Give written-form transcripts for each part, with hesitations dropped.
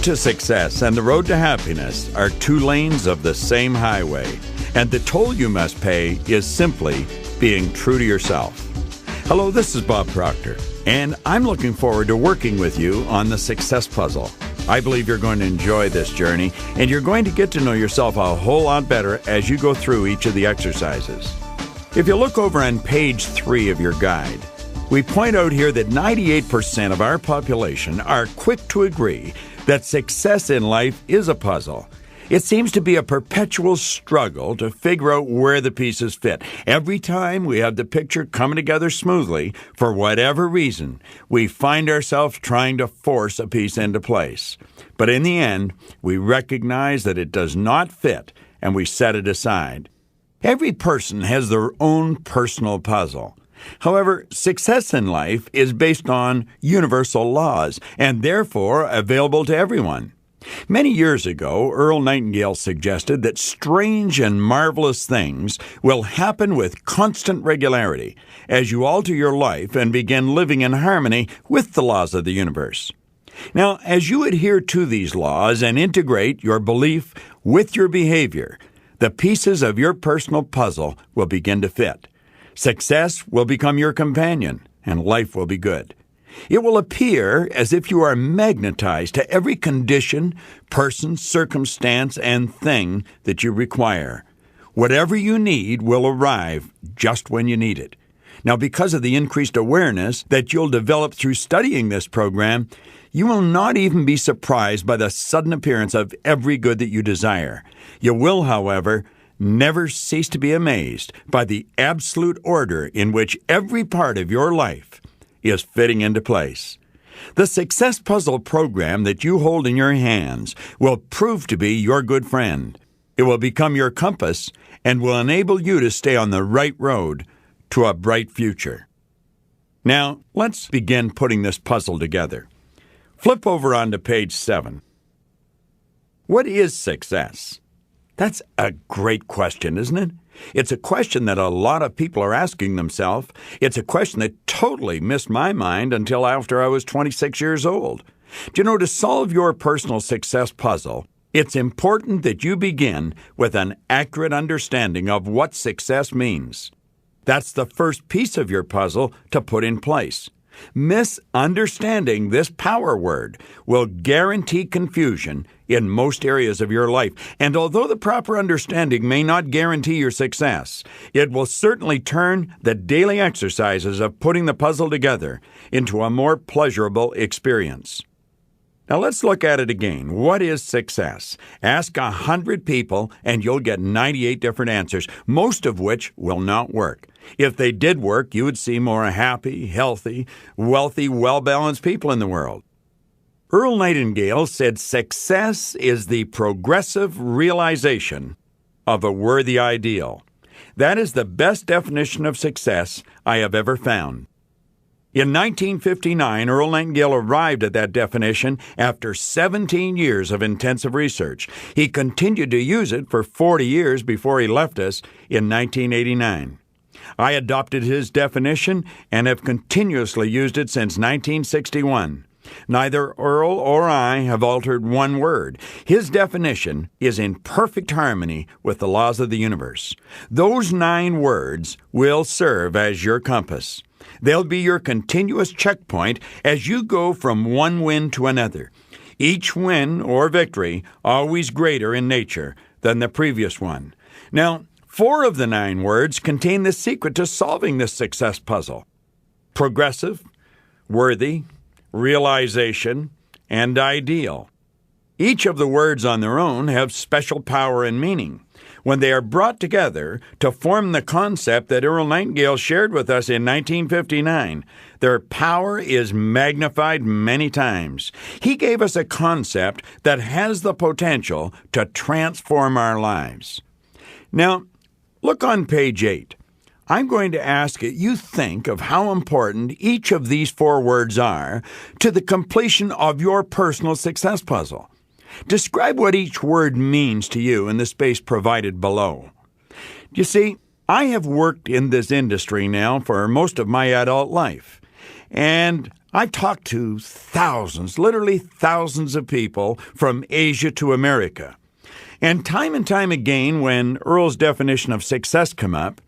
to success and the road to happiness are two lanes of the same highway, and the toll you must pay is simply being true to yourself. Hello, this is Bob Proctor, and I'm looking forward to working with you on the Success Puzzle. I believe you're going to enjoy this journey, and you're going to get to know yourself a whole lot better as you go through each of the exercises. If you look over on page 3 of your guide, we point out here that 98% of our population are quick to agree that success in life is a puzzle. It seems to be a perpetual struggle to figure out where the pieces fit. Every time we have the picture coming together smoothly, for whatever reason, we find ourselves trying to force a piece into place. But in the end, we recognize that it does not fit, and we set it aside. Every person has their own personal puzzle. However, success in life is based on universal laws and therefore available to everyone. Many years ago, Earl Nightingale suggested that strange and marvelous things will happen with constant regularity as you alter your life and begin living in harmony with the laws of the universe. Now, as you adhere to these laws and integrate your belief with your behavior, the pieces of your personal puzzle will begin to fit. Success will become your companion, and life will be good. It will appear as if you are magnetized to every condition, person, circumstance, and thing that you require. Whatever you need will arrive just when you need it. Now, because of the increased awareness that you'll develop through studying this program, you will not even be surprised by the sudden appearance of every good that you desire. You will, however, never cease to be amazed by the absolute order in which every part of your life is fitting into place. The Success Puzzle program that you hold in your hands will prove to be your good friend. It will become your compass and will enable you to stay on the right road to a bright future. Now, let's begin putting this puzzle together. Flip over onto page 7. What is success? That's a great question, isn't it? It's a question that a lot of people are asking themselves. It's a question that totally missed my mind until after I was 26 years old. Do you know, to solve your personal success puzzle, it's important that you begin with an accurate understanding of what success means. That's the first piece of your puzzle to put in place. Misunderstanding this power word will guarantee confusion in most areas of your life. And although the proper understanding may not guarantee your success, it will certainly turn the daily exercises of putting the puzzle together into a more pleasurable experience. Now let's look at it again. What is success? Ask 100 people and you'll get 98 different answers, most of which will not work. If they did work, you would see more happy, healthy, wealthy, well-balanced people in the world. Earl Nightingale said success is the progressive realization of a worthy ideal. That is the best definition of success I have ever found. In 1959, Earl Nightingale arrived at that definition after 17 years of intensive research. He continued to use it for 40 years before he left us in 1989. I adopted his definition and have continuously used it since 1961. Neither Earl or I have altered one word. His definition is in perfect harmony with the laws of the universe. Those 9 words will serve as your compass. They'll be your continuous checkpoint as you go from one win to another. Each win or victory always greater in nature than the previous one. Now, 4 of the 9 words contain the secret to solving this success puzzle: progressive, worthy, realization, and ideal. Each of the words on their own have special power and meaning. When they are brought together to form the concept that Earl Nightingale shared with us in 1959, their power is magnified many times. He gave us a concept that has the potential to transform our lives. Now, look on page 8. I'm going to ask you think of how important each of these 4 words are to the completion of your personal success puzzle. Describe what each word means to you in the space provided below. You see, I have worked in this industry now for most of my adult life, and I've talked to thousands, literally thousands of people from Asia to America. And time again, when Earl's definition of success came up,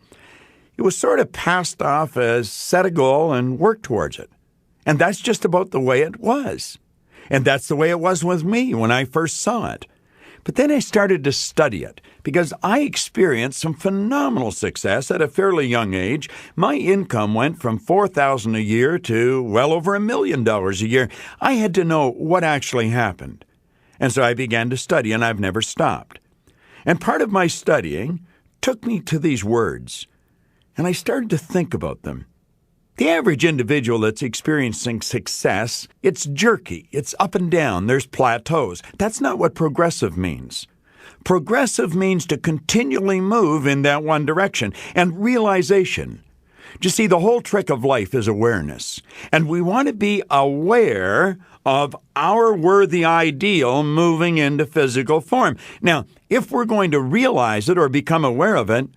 it was sort of passed off as set a goal and work towards it. And that's just about the way it was. And that's the way it was with me when I first saw it. But then I started to study it because I experienced some phenomenal success at a fairly young age. My income went from $4,000 a year to well over $1 million a year. I had to know what actually happened. And so I began to study, and I've never stopped. And part of my studying took me to these words, and I started to think about them. The average individual that's experiencing success, it's jerky, it's up and down, there's plateaus. That's not what progressive means. Progressive means to continually move in that one direction, and realization. You see, the whole trick of life is awareness, and we want to be aware of our worthy ideal moving into physical form. Now, if we're going to realize it or become aware of it,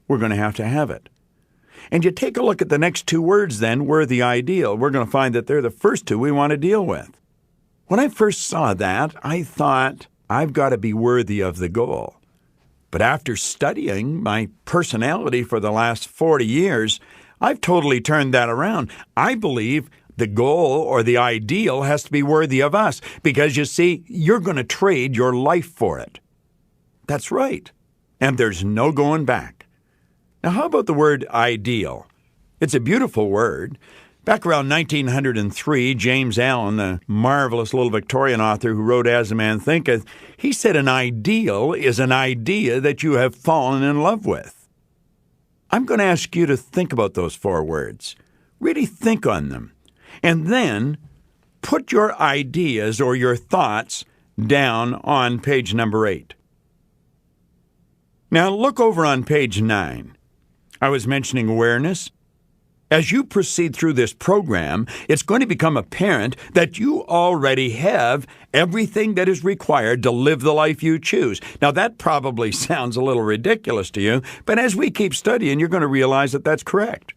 we're going to have it. And you take a look at the next two words then, worthy ideal, we're going to find that they're the first two we want to deal with. When I first saw that, I thought, I've got to be worthy of the goal. But after studying my personality for the last 40 years, I've totally turned that around. I believe the goal or the ideal has to be worthy of us because, you see, you're going to trade your life for it. That's right. And there's no going back. Now, how about the word ideal? It's a beautiful word. Back around 1903, James Allen, the marvelous little Victorian author who wrote As a Man Thinketh, he said an ideal is an idea that you have fallen in love with. I'm going to ask you to think about those four words. Really think on them. And then put your ideas or your thoughts down on page number 8. Now, look over on page 9. I was mentioning awareness. As you proceed through this program, it's going to become apparent that you already have everything that is required to live the life you choose. Now, that probably sounds a little ridiculous to you, but as we keep studying, you're going to realize that that's correct.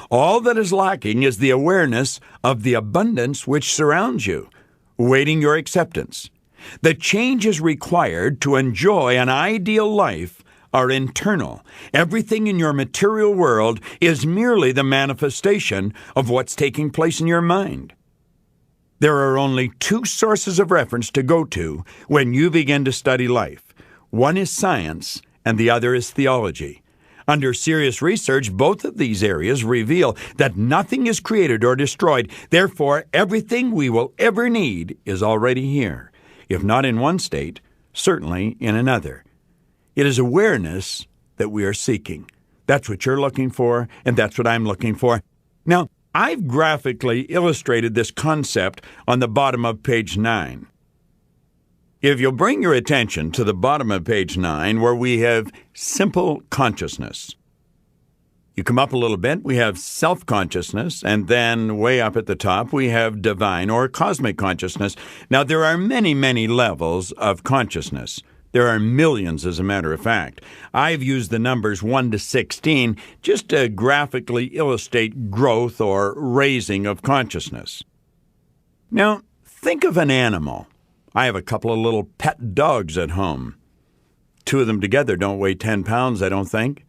All that is lacking is the awareness of the abundance which surrounds you, waiting your acceptance. The changes required to enjoy an ideal life are internal. Everything in your material world is merely the manifestation of what's taking place in your mind. There are only two sources of reference to go to when you begin to study life. One is science, and the other is theology. Under serious research, both of these areas reveal that nothing is created or destroyed. Therefore, everything we will ever need is already here. If not in one state, certainly in another. It is awareness that we are seeking. That's what you're looking for, and that's what I'm looking for. Now, I've graphically illustrated this concept on the bottom of page 9. If you'll bring your attention to the bottom of page 9, where we have simple consciousness. You come up a little bit, we have self-consciousness, and then way up at the top, we have divine or cosmic consciousness. Now, there are many, many levels of consciousness. There are millions, as a matter of fact. I've used the numbers 1 to 16 just to graphically illustrate growth or raising of consciousness. Now, think of an animal. I have a couple of little pet dogs at home. 2 of them together don't weigh 10 pounds, I don't think.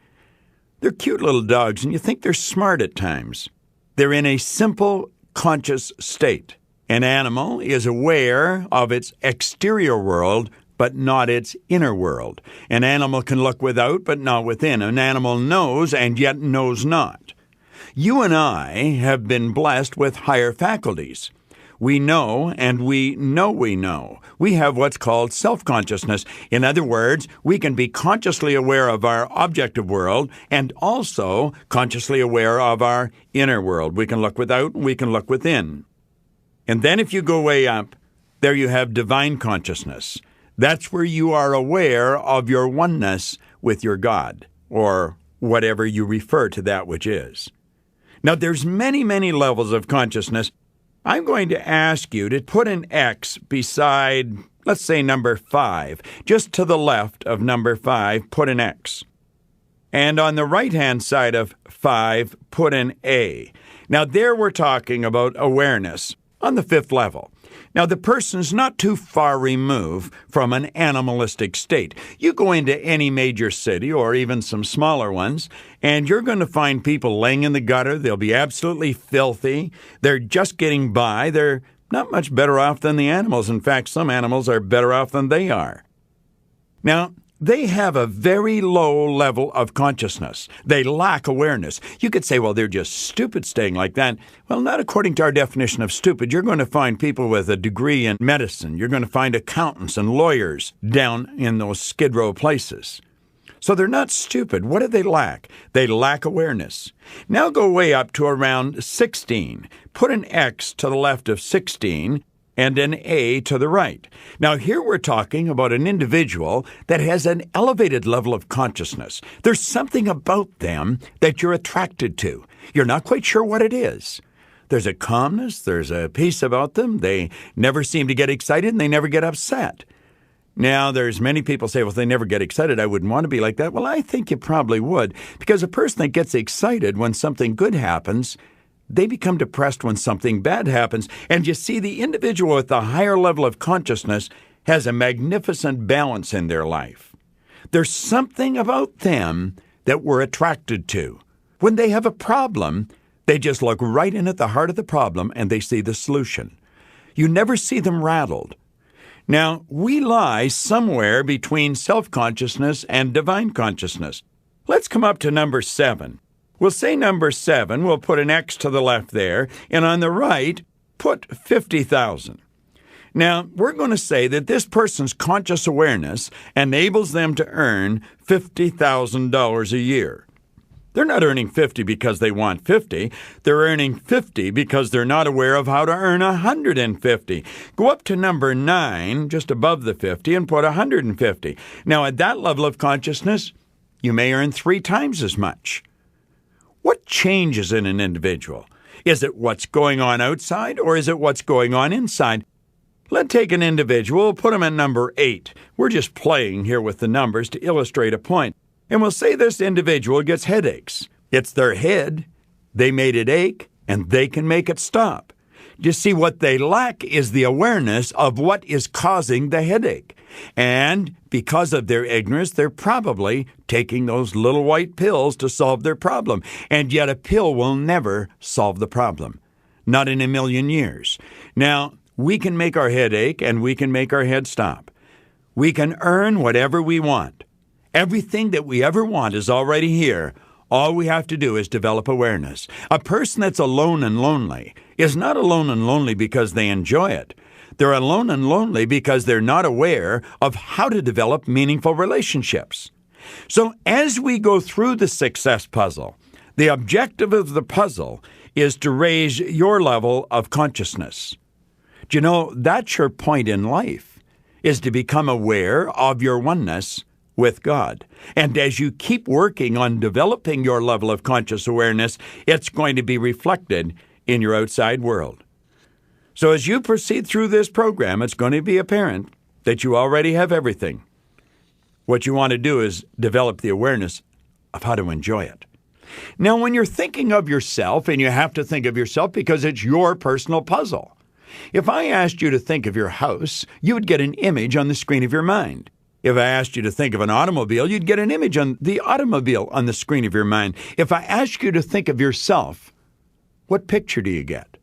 They're cute little dogs, and you think they're smart at times. They're in a simple, conscious state. An animal is aware of its exterior world, but not its inner world. An animal can look without, but not within. An animal knows and yet knows not. You and I have been blessed with higher faculties. We know and we know we know. We have what's called self-consciousness. In other words, we can be consciously aware of our objective world and also consciously aware of our inner world. We can look without and we can look within. And then if you go way up, there you have divine consciousness. That's where you are aware of your oneness with your God, or whatever you refer to that which is. Now, there's many, many levels of consciousness. I'm going to ask you to put an X beside, let's say, number 5. Just to the left of number 5, put an X. And on the right-hand side of 5, put an A. Now, there we're talking about awareness on the 5th level. Now, the person's not too far removed from an animalistic state. You go into any major city or even some smaller ones, and you're going to find people laying in the gutter. They'll be absolutely filthy. They're just getting by. They're not much better off than the animals. In fact, some animals are better off than they are. Now, they have a very low level of consciousness. They lack awareness. You could say, well, they're just stupid staying like that. Well, not according to our definition of stupid. You're going to find people with a degree in medicine. You're going to find accountants and lawyers down in those Skid Row places. So they're not stupid. What do they lack? They lack awareness. Now go way up to around 16. Put an X to the left of 16 and an A to the right. Now, here we're talking about an individual that has an elevated level of consciousness. There's something about them that you're attracted to. You're not quite sure what it is. There's a calmness, there's a peace about them. They never seem to get excited, and they never get upset. Now, there's many people say, well, if they never get excited, I wouldn't want to be like that. Well, I think you probably would, because a person that gets excited when something good happens, they become depressed when something bad happens. And you see, the individual with the higher level of consciousness has a magnificent balance in their life. There's something about them that we're attracted to. When they have a problem, they just look right in at the heart of the problem and they see the solution. You never see them rattled. Now, we lie somewhere between self-consciousness and divine consciousness. Let's come up to number 7. We'll say number 7, we'll put an X to the left there, and on the right, put 50,000. Now, we're going to say that this person's conscious awareness enables them to earn $50,000 a year. They're not earning 50 because they want 50. They're earning 50 because they're not aware of how to earn 150. Go up to number 9, just above the 50, and put 150. Now, at that level of consciousness, you may earn 3 times as much. What changes in an individual? Is it what's going on outside, or is it what's going on inside? Let's take an individual, put him at number 8. We're just playing here with the numbers to illustrate a point. And we'll say this individual gets headaches. It's their head. They made it ache, and they can make it stop. You see, what they lack is the awareness of what is causing the headache. And because of their ignorance, they're probably taking those little white pills to solve their problem. And yet a pill will never solve the problem. Not in a million years. Now, we can make our head ache and we can make our head stop. We can earn whatever we want. Everything that we ever want is already here. All we have to do is develop awareness. A person that's alone and lonely is not alone and lonely because they enjoy it. They're alone and lonely because they're not aware of how to develop meaningful relationships. So as we go through the success puzzle, the objective of the puzzle is to raise your level of consciousness. Do you know, that's your point in life, is to become aware of your oneness with God. And as you keep working on developing your level of conscious awareness, it's going to be reflected in your outside world. So as you proceed through this program, it's going to be apparent that you already have everything. What you want to do is develop the awareness of how to enjoy it. Now, when you're thinking of yourself, and you have to think of yourself because it's your personal puzzle. If I asked you to think of your house, you would get an image on the screen of your mind. If I asked you to think of an automobile, you'd get an image on the automobile on the screen of your mind. If I asked you to think of yourself, what picture do you get?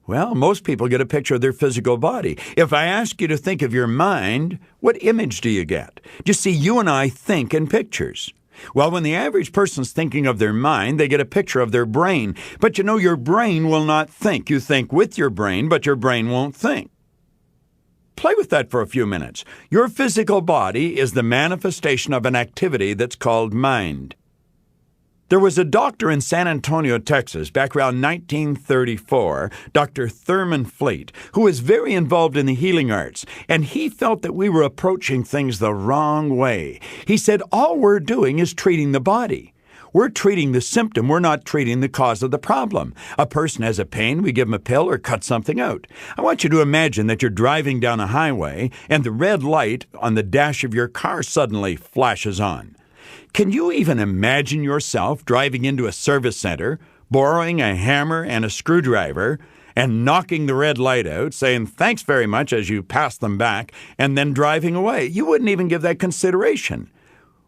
Well, most people get a picture of their physical body. If I ask you to think of your mind, what image do you get? You see, you and I think in pictures. Well, when the average person's thinking of their mind, they get a picture of their brain. But you know, your brain will not think. You think with your brain, but your brain won't think. Play with that for a few minutes. Your physical body is the manifestation of an activity that's called mind. There was a doctor in San Antonio, Texas, back around 1934, Dr. Thurman Fleet, who was very involved in the healing arts, and he felt that we were approaching things the wrong way. He said, all we're doing is treating the body. We're treating the symptom. We're not treating the cause of the problem. A person has a pain, we give them a pill or cut something out. I want you to imagine that you're driving down a highway and the red light on the dash of your car suddenly flashes on. Can you even imagine yourself driving into a service center, borrowing a hammer and a screwdriver and knocking the red light out, saying thanks very much as you pass them back, and then driving away. You wouldn't even give that consideration.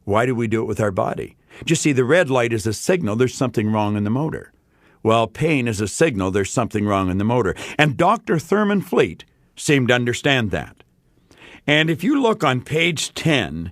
Why do we do it with our body? Just see, the red light is a signal there's something wrong in the motor. Well, pain is a signal there's something wrong in the motor. And Dr. Thurman Fleet seemed to understand that. And if you look on page 10,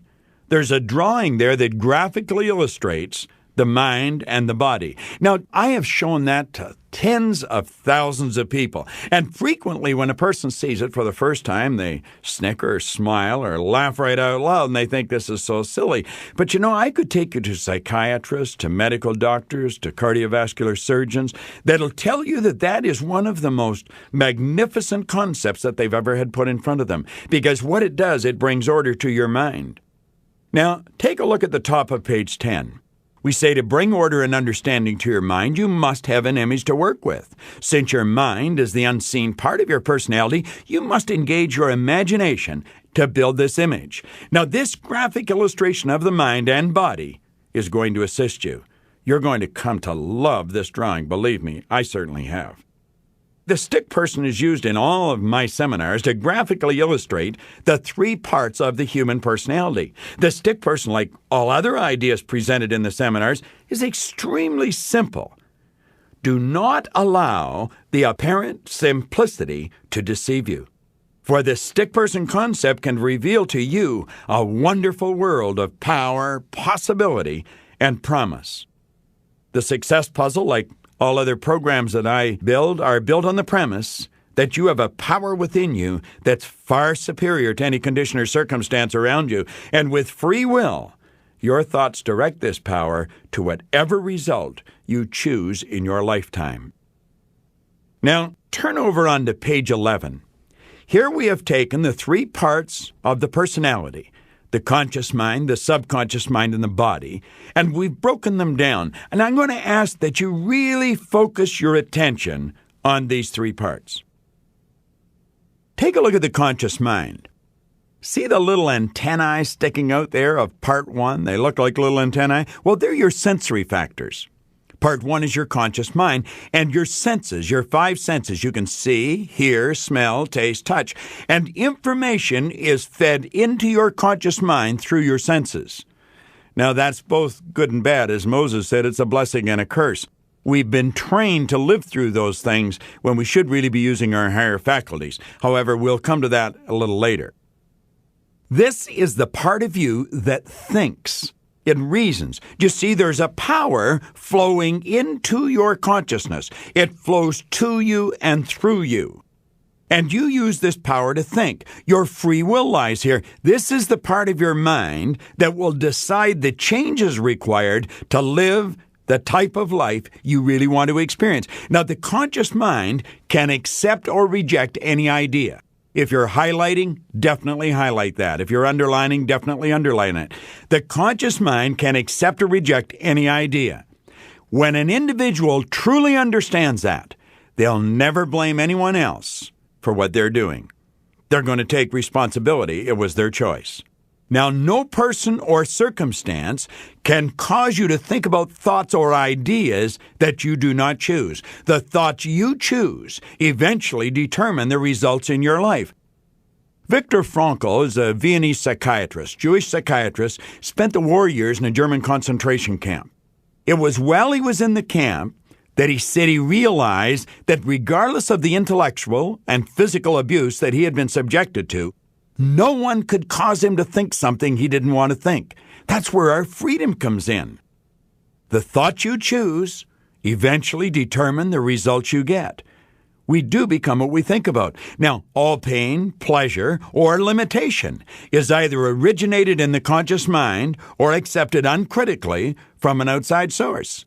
there's a drawing there that graphically illustrates the mind and the body. Now, I have shown that to tens of thousands of people. And frequently when a person sees it for the first time, they snicker or smile or laugh right out loud, and they think this is so silly. But I could take you to psychiatrists, to medical doctors, to cardiovascular surgeons that'll tell you that that is one of the most magnificent concepts that they've ever had put in front of them. Because what it does, it brings order to your mind. Now, take a look at the top of page 10. We say to bring order and understanding to your mind, you must have an image to work with. Since your mind is the unseen part of your personality, you must engage your imagination to build this image. Now, this graphic illustration of the mind and body is going to assist you. You're going to come to love this drawing. Believe me, I certainly have. The stick person is used in all of my seminars to graphically illustrate the three parts of the human personality. The stick person, like all other ideas presented in the seminars, is extremely simple. Do not allow the apparent simplicity to deceive you. For the stick person concept can reveal to you a wonderful world of power, possibility, and promise. The success puzzle, like all other programs that I build, are built on the premise that you have a power within you that's far superior to any condition or circumstance around you. And with free will, your thoughts direct this power to whatever result you choose in your lifetime. Now, turn over onto page 11. Here we have taken the three parts of the personality, the conscious mind, the subconscious mind, and the body, and we've broken them down. And I'm going to ask that you really focus your attention on these three parts. Take a look at the conscious mind. See the little antennae sticking out there of part 1? They look like little antennae. Well, they're your sensory factors. Part 1 is your conscious mind, and your senses, your 5 senses. You can see, hear, smell, taste, touch. And information is fed into your conscious mind through your senses. Now, that's both good and bad. As Moses said, it's a blessing and a curse. We've been trained to live through those things when we should really be using our higher faculties. However, we'll come to that a little later. This is the part of you that thinks. It reasons. You see, there's a power flowing into your consciousness. It flows to you and through you. And you use this power to think. Your free will lies here. This is the part of your mind that will decide the changes required to live the type of life you really want to experience. Now, the conscious mind can accept or reject any idea. If you're highlighting, definitely highlight that. If you're underlining, definitely underline it. The conscious mind can accept or reject any idea. When an individual truly understands that, they'll never blame anyone else for what they're doing. They're going to take responsibility. It was their choice. Now, no person or circumstance can cause you to think about thoughts or ideas that you do not choose. The thoughts you choose eventually determine the results in your life. Viktor Frankl is a Viennese psychiatrist, Jewish psychiatrist, spent the war years in a German concentration camp. It was while he was in the camp that he said he realized that regardless of the intellectual and physical abuse that he had been subjected to, no one could cause him to think something he didn't want to think. That's where our freedom comes in. The thoughts you choose eventually determine the results you get. We do become what we think about. Now, all pain, pleasure, or limitation is either originated in the conscious mind or accepted uncritically from an outside source.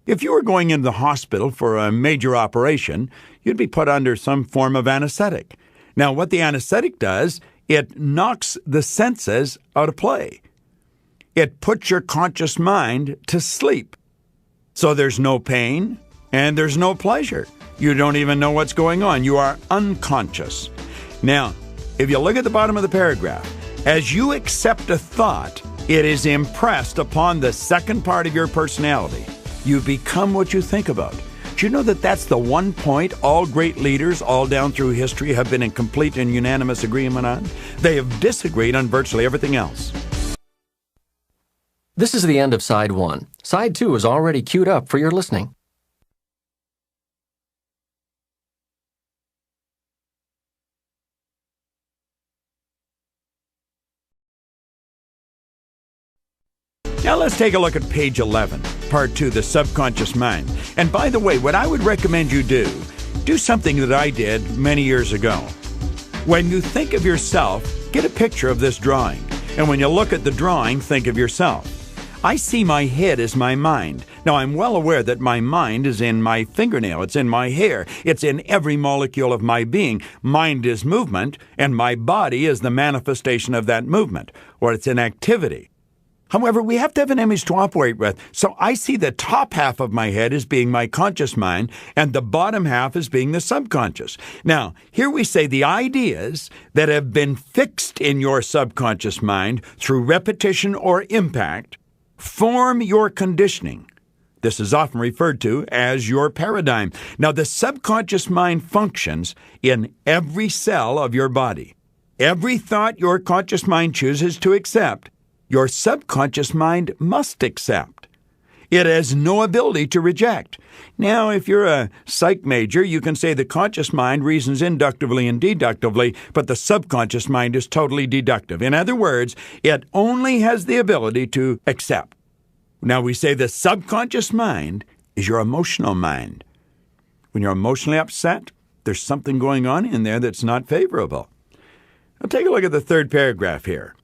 If you were going into the hospital for a major operation, you'd be put under some form of anesthetic. Now, what the anesthetic does, it knocks the senses out of play. It puts your conscious mind to sleep. So there's no pain and there's no pleasure. You don't even know what's going on. You are unconscious. Now, if you look at the bottom of the paragraph, as you accept a thought, it is impressed upon the second part of your personality. You become what you think about. Do you know that that's the one point all great leaders all down through history have been in complete and unanimous agreement on? They have disagreed on virtually everything else. This is the end of Side 1. Side 2 is already queued up for your listening. Now let's take a look at page 11, part 2, the subconscious mind. And by the way, what I would recommend you do something that I did many years ago. When you think of yourself, get a picture of this drawing. And when you look at the drawing, think of yourself. I see my head as my mind. Now, I'm well aware that my mind is in my fingernail, it's in my hair, it's in every molecule of my being. Mind is movement, and my body is the manifestation of that movement, or it's an activity. However, we have to have an image to operate with, so I see the top half of my head as being my conscious mind, and the bottom half as being the subconscious. Now, here we say the ideas that have been fixed in your subconscious mind through repetition or impact form your conditioning. This is often referred to as your paradigm. Now, the subconscious mind functions in every cell of your body. Every thought your conscious mind chooses to accept, your subconscious mind must accept. It has no ability to reject. Now, if you're a psych major, you can say the conscious mind reasons inductively and deductively, but the subconscious mind is totally deductive. In other words, it only has the ability to accept. Now, we say the subconscious mind is your emotional mind. When you're emotionally upset, there's something going on in there that's not favorable. Now, take a look at the third paragraph here.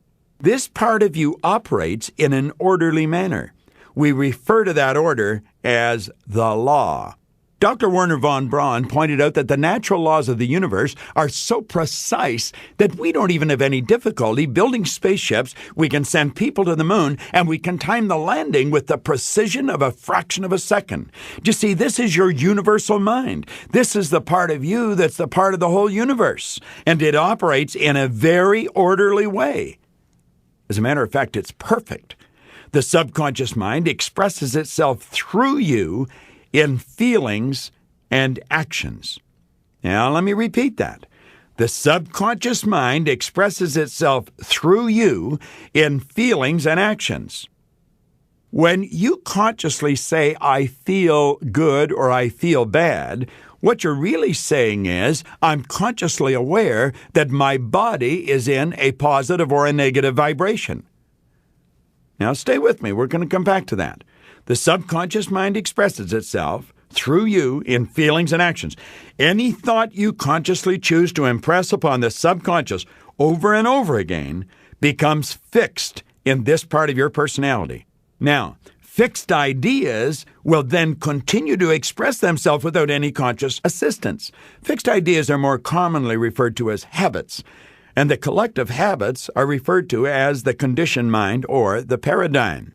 This part of you operates in an orderly manner. We refer to that order as the law. Dr. Werner von Braun pointed out that the natural laws of the universe are so precise that we don't even have any difficulty building spaceships. We can send people to the moon, and we can time the landing with the precision of a fraction of a second. You see, this is your universal mind. This is the part of you that's the part of the whole universe, and it operates in a very orderly way. As a matter of fact, it's perfect. The subconscious mind expresses itself through you in feelings and actions. Now, let me repeat that. The subconscious mind expresses itself through you in feelings and actions. When you consciously say, I feel good or I feel bad, what you're really saying is, I'm consciously aware that my body is in a positive or a negative vibration. Now, stay with me. We're going to come back to that. The subconscious mind expresses itself through you in feelings and actions. Any thought you consciously choose to impress upon the subconscious over and over again becomes fixed in this part of your personality. Now, fixed ideas will then continue to express themselves without any conscious assistance. Fixed ideas are more commonly referred to as habits, and the collective habits are referred to as the conditioned mind or the paradigm.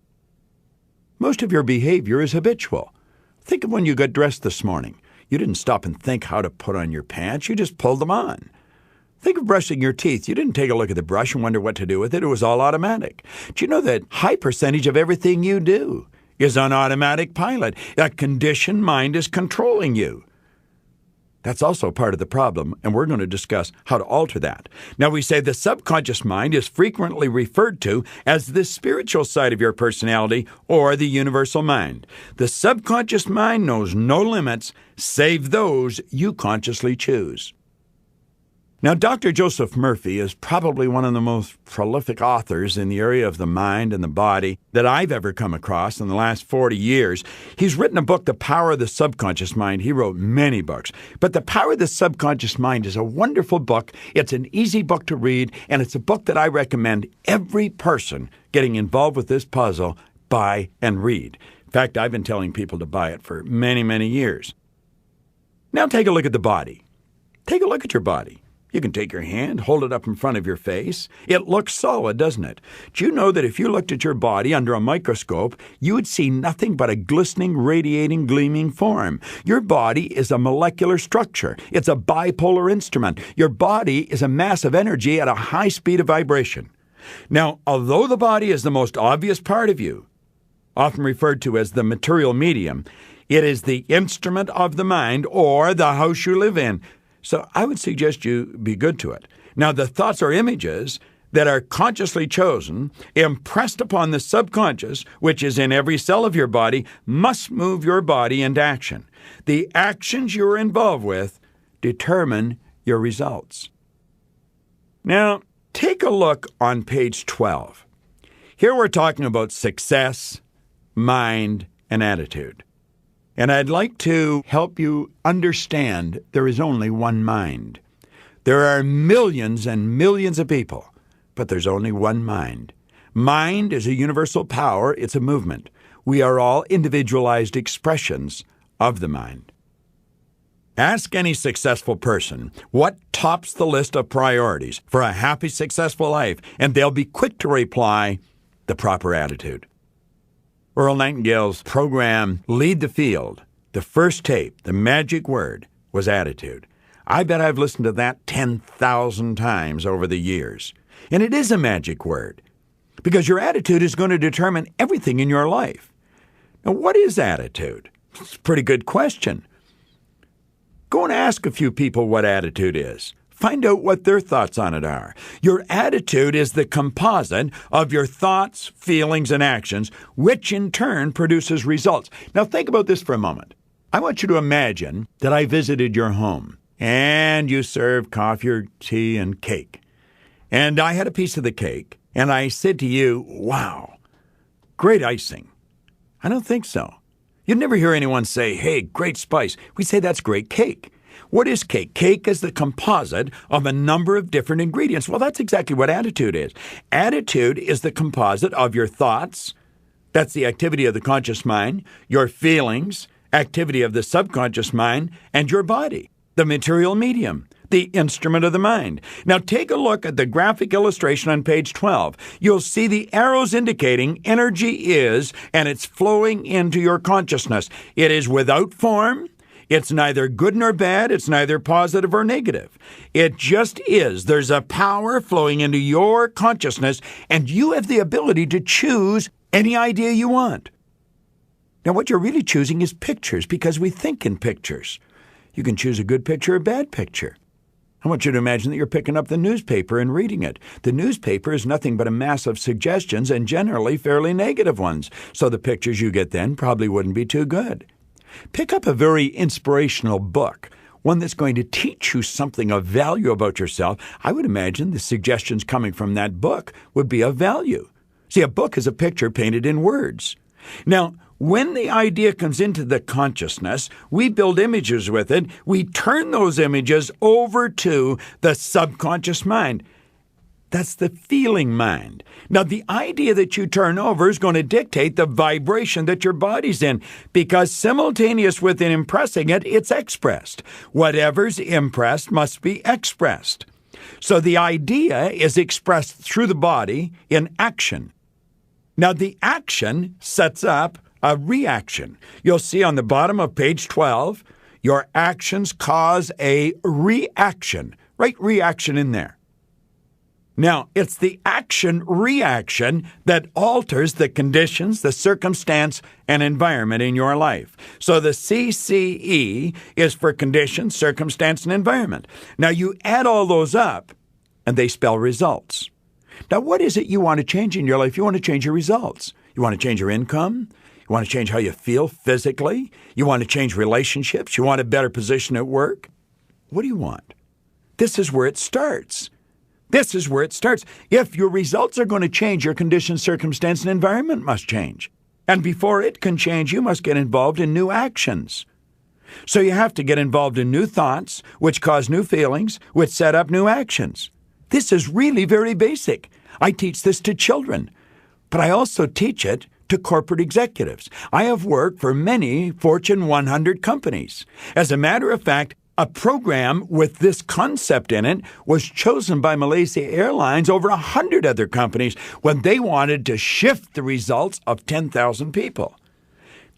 Most of your behavior is habitual. Think of when you got dressed this morning. You didn't stop and think how to put on your pants. You just pulled them on. Think of brushing your teeth. You didn't take a look at the brush and wonder what to do with it. It was all automatic. Do you know that high percentage of everything you do is on automatic pilot? A conditioned mind is controlling you. That's also part of the problem, and we're going to discuss how to alter that. Now, we say the subconscious mind is frequently referred to as the spiritual side of your personality or the universal mind. The subconscious mind knows no limits save those you consciously choose. Now, Dr. Joseph Murphy is probably one of the most prolific authors in the area of the mind and the body that I've ever come across in the last 40 years. He's written a book, The Power of the Subconscious Mind. He wrote many books. But The Power of the Subconscious Mind is a wonderful book. It's an easy book to read, and it's a book that I recommend every person getting involved with this puzzle buy and read. In fact, I've been telling people to buy it for many, many years. Now take a look at the body. Take a look at your body. You can take your hand, hold it up in front of your face. It looks solid, doesn't it? Do you know that if you looked at your body under a microscope, you would see nothing but a glistening, radiating, gleaming form? Your body is a molecular structure. It's a bipolar instrument. Your body is a mass of energy at a high speed of vibration. Now, although the body is the most obvious part of you, often referred to as the material medium. It is the instrument of the mind or the house you live in. So I would suggest you be good to it. Now, the thoughts or images that are consciously chosen, impressed upon the subconscious, which is in every cell of your body, must move your body into action. The actions you're involved with determine your results. Now, take a look on page 12. Here we're talking about success, mind, and attitude. And I'd like to help you understand there is only one mind. There are millions and millions of people, but there's only one mind. Mind is a universal power. It's a movement. We are all individualized expressions of the mind. Ask any successful person what tops the list of priorities for a happy, successful life, and they'll be quick to reply, the proper attitude. Earl Nightingale's program, Lead the Field, the first tape, the magic word, was attitude. I bet I've listened to that 10,000 times over the years. And it is a magic word, because your attitude is going to determine everything in your life. Now, what is attitude? It's a pretty good question. Go and ask a few people what attitude is. Find out what their thoughts on it are. Your attitude is the composite of your thoughts, feelings, and actions, which in turn produces results. Now think about this for a moment. I want you to imagine that I visited your home, and you served coffee or tea and cake. And I had a piece of the cake, and I said to you, wow, great icing. I don't think so. You'd never hear anyone say, hey, great spice. We say that's great cake. What is cake? Cake is the composite of a number of different ingredients. Well, that's exactly what attitude is. Attitude is the composite of your thoughts. That's the activity of the conscious mind, your feelings, activity of the subconscious mind, and your body, the material medium, the instrument of the mind. Now take a look at the graphic illustration on page 12. You'll see the arrows indicating energy is, and it's flowing into your consciousness. It is without form. It's neither good nor bad. It's neither positive or negative. It just is. There's a power flowing into your consciousness, and you have the ability to choose any idea you want. Now, what you're really choosing is pictures, because we think in pictures. You can choose a good picture or a bad picture. I want you to imagine that you're picking up the newspaper and reading it. The newspaper is nothing but a mass of suggestions, and generally fairly negative ones, so the pictures you get then probably wouldn't be too good. Pick up a very inspirational book, one that's going to teach you something of value about yourself. I would imagine the suggestions coming from that book would be of value. See, a book is a picture painted in words. Now, when the idea comes into the consciousness, we build images with it. We turn those images over to the subconscious mind. That's the feeling mind. Now, the idea that you turn over is going to dictate the vibration that your body's in, because simultaneous with it impressing it, it's expressed. Whatever's impressed must be expressed. So the idea is expressed through the body in action. Now, the action sets up a reaction. You'll see on the bottom of page 12, your actions cause a reaction. Write reaction in there. Now, it's the action-reaction that alters the conditions, the circumstance, and environment in your life. So the CCE is for conditions, circumstance, and environment. Now, you add all those up, and they spell results. Now, what is it you want to change in your life? You want to change your results. You want to change your income. You want to change how you feel physically. You want to change relationships. You want a better position at work. What do you want? This is where it starts. This is where it starts. If your results are going to change, your condition, circumstance, and environment must change. And before it can change, you must get involved in new actions. So you have to get involved in new thoughts, which cause new feelings, which set up new actions. This is really very basic. I teach this to children, but I also teach it to corporate executives. I have worked for many Fortune 100 companies. As a matter of fact, a program with this concept in it was chosen by Malaysia Airlines over 100 other companies when they wanted to shift the results of 10,000 people.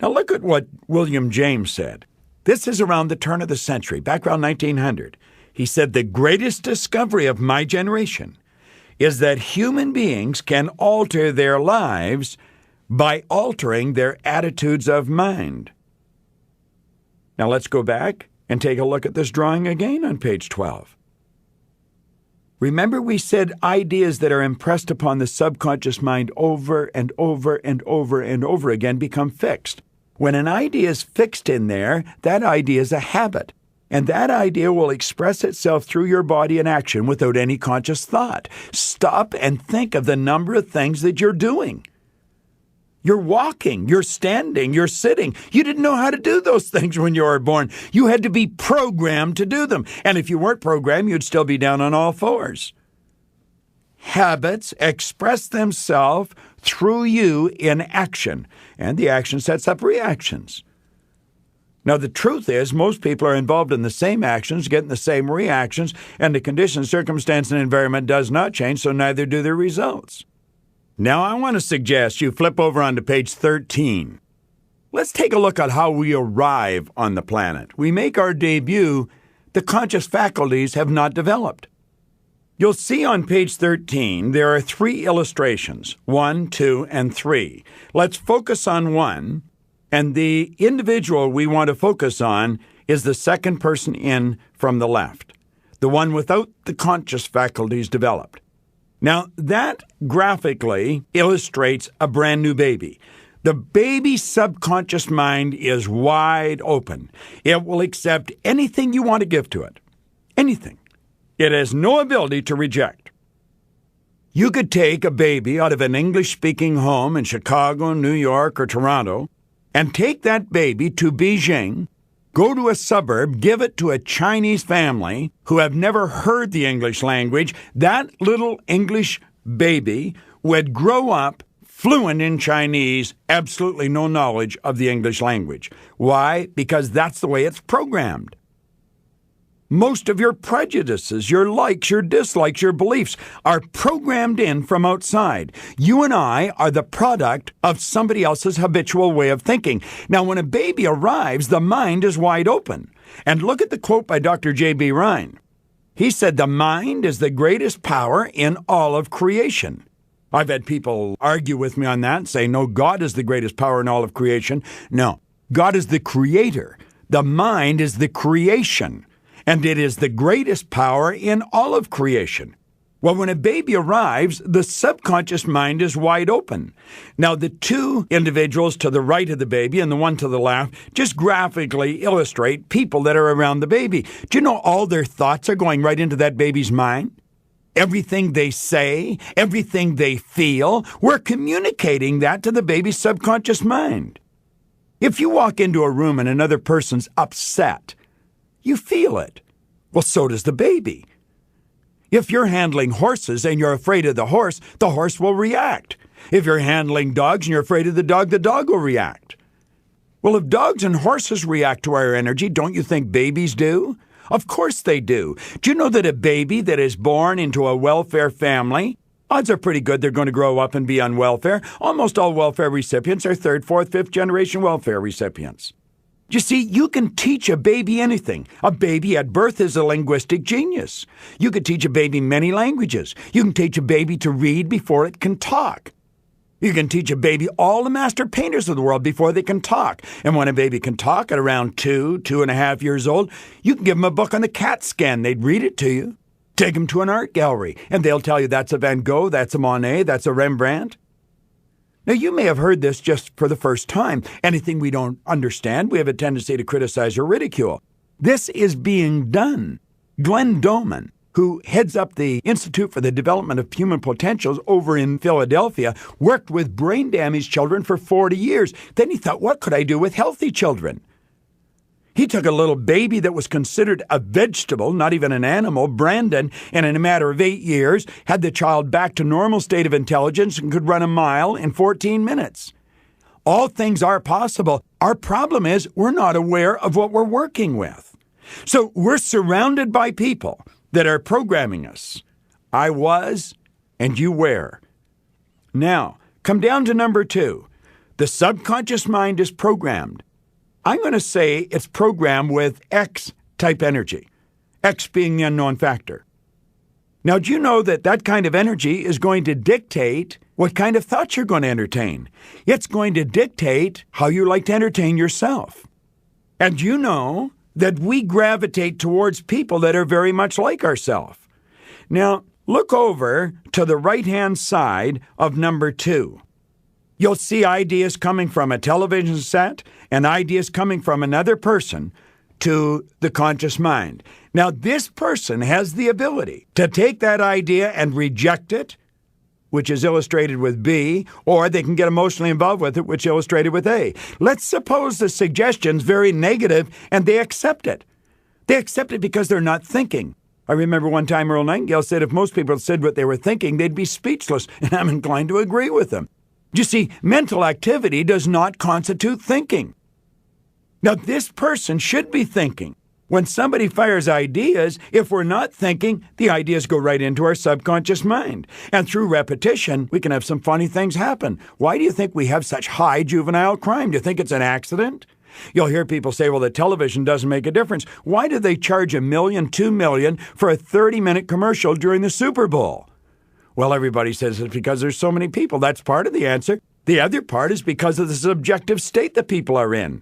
Now look at what William James said. This is around the turn of the century, back around 1900. He said, the greatest discovery of my generation is that human beings can alter their lives by altering their attitudes of mind. Now let's go back and take a look at this drawing again on page 12. Remember we said ideas that are impressed upon the subconscious mind over and over and over and over again become fixed. When an idea is fixed in there, that idea is a habit. And that idea will express itself through your body in action without any conscious thought. Stop and think of the number of things that you're doing. You're walking, you're standing, you're sitting. You didn't know how to do those things when you were born. You had to be programmed to do them. And if you weren't programmed, you'd still be down on all fours. Habits express themselves through you in action, and the action sets up reactions. Now, the truth is, most people are involved in the same actions, getting the same reactions, and the condition, circumstance, and environment does not change, so neither do their results. Now, I want to suggest you flip over onto page 13. Let's take a look at how we arrive on the planet. We make our debut. The conscious faculties have not developed. You'll see on page 13 there are 3 illustrations, 1, 2, and 3. Let's focus on 1. And the individual we want to focus on is the second person in from the left, the one without the conscious faculties developed. Now, that graphically illustrates a brand new baby. The baby's subconscious mind is wide open. It will accept anything you want to give to it. Anything. It has no ability to reject. You could take a baby out of an English-speaking home in Chicago, New York, or Toronto, and take that baby to Beijing, go to a suburb, give it to a Chinese family who have never heard the English language. That little English baby would grow up fluent in Chinese, absolutely no knowledge of the English language. Why? Because that's the way it's programmed. Most of your prejudices, your likes, your dislikes, your beliefs are programmed in from outside. You and I are the product of somebody else's habitual way of thinking. Now, when a baby arrives, the mind is wide open. And look at the quote by Dr. J.B. Rhine. He said, "The mind is the greatest power in all of creation." I've had people argue with me on that and say, no, God is the greatest power in all of creation. No, God is the creator. The mind is the creation. And it is the greatest power in all of creation. Well, when a baby arrives, the subconscious mind is wide open. Now, the 2 individuals to the right of the baby and the one to the left just graphically illustrate people that are around the baby. Do you know all their thoughts are going right into that baby's mind? Everything they say, everything they feel, we're communicating that to the baby's subconscious mind. If you walk into a room and another person's upset, you feel it. Well, so does the baby. If you're handling horses and you're afraid of the horse will react. If you're handling dogs and you're afraid of the dog will react. Well, if dogs and horses react to our energy, don't you think babies do? Of course they do. Do you know that a baby that is born into a welfare family, odds are pretty good they're going to grow up and be on welfare. Almost all welfare recipients are 3rd, 4th, 5th generation welfare recipients. You see, you can teach a baby anything. A baby at birth is a linguistic genius. You could teach a baby many languages. You can teach a baby to read before it can talk. You can teach a baby all the master painters of the world before they can talk. And when a baby can talk at around 2.5 years old, you can give them a book on the CAT scan. They'd read it to you. Take them to an art gallery, and they'll tell you that's a Van Gogh, that's a Monet, that's a Rembrandt. Now, you may have heard this just for the first time. Anything we don't understand, we have a tendency to criticize or ridicule. This is being done. Glenn Doman, who heads up the Institute for the Development of Human Potentials over in Philadelphia, worked with brain-damaged children for 40 years. Then he thought, what could I do with healthy children? He took a little baby that was considered a vegetable, not even an animal, Brandon, and in a matter of 8 years, had the child back to normal state of intelligence and could run a mile in 14 minutes. All things are possible. Our problem is we're not aware of what we're working with. So we're surrounded by people that are programming us. I was, and you were. Now, come down to number 2. The subconscious mind is programmed. I'm going to say it's programmed with X-type energy, X being the unknown factor. Now, do you know that that kind of energy is going to dictate what kind of thoughts you're going to entertain. It's going to dictate how you like to entertain yourself. And you know that we gravitate towards people that are very much like ourselves. Now, look over to the right-hand side of number 2. You'll see ideas coming from a television set and ideas coming from another person to the conscious mind. Now, this person has the ability to take that idea and reject it, which is illustrated with B, or they can get emotionally involved with it, which is illustrated with A. Let's suppose the suggestion's very negative and they accept it. They accept it because they're not thinking. I remember one time Earl Nightingale said if most people said what they were thinking, they'd be speechless, and I'm inclined to agree with them. You see, mental activity does not constitute thinking. Now, this person should be thinking. When somebody fires ideas, if we're not thinking, the ideas go right into our subconscious mind. And through repetition, we can have some funny things happen. Why do you think we have such high juvenile crime? Do you think it's an accident? You'll hear people say, well, the television doesn't make a difference. Why do they charge $1 million, $2 million for a 30-minute commercial during the Super Bowl? Well, everybody says it's because there's so many people. That's part of the answer. The other part is because of the subjective state that people are in.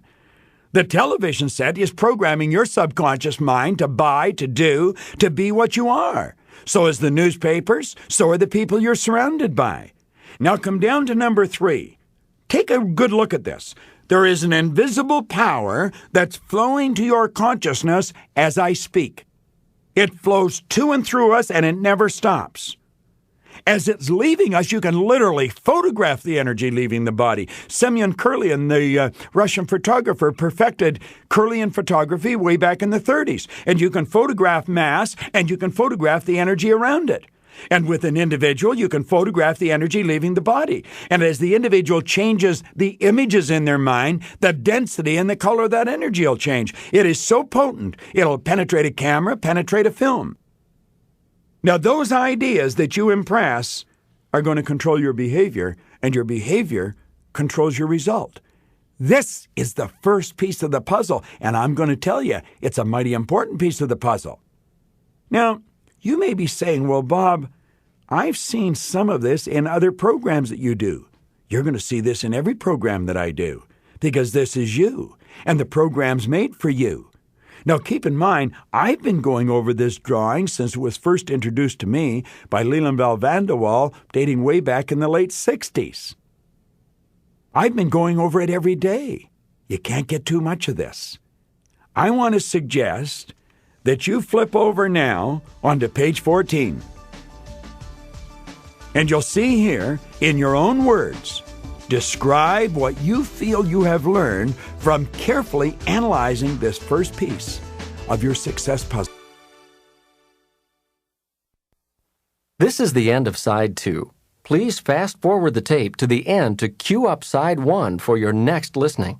The television set is programming your subconscious mind to buy, to do, to be what you are. So is the newspapers, so are the people you're surrounded by. Now come down to number 3. Take a good look at this. There is an invisible power that's flowing to your consciousness as I speak. It flows to and through us, and it never stops. As it's leaving us, you can literally photograph the energy leaving the body. Semyon Kirlian, the Russian photographer, perfected Kirlian photography way back in the 30s. And you can photograph mass, and you can photograph the energy around it. And with an individual, you can photograph the energy leaving the body. And as the individual changes the images in their mind, the density and the color of that energy will change. It is so potent, it'll penetrate a camera, penetrate a film. Now, those ideas that you impress are going to control your behavior, and your behavior controls your result. This is the first piece of the puzzle, and I'm going to tell you, it's a mighty important piece of the puzzle. Now, you may be saying, well, Bob, I've seen some of this in other programs that you do. You're going to see this in every program that I do, because this is you, and the program's made for you. Now, keep in mind, I've been going over this drawing since it was first introduced to me by Leland van der Waal, dating way back in the late 60s. I've been going over it every day. You can't get too much of this. I want to suggest that you flip over now onto page 14. And you'll see here, in your own words, describe what you feel you have learned from carefully analyzing this first piece of your success puzzle. This is the end of Side 2. Please fast forward the tape to the end to cue up Side 1 for your next listening.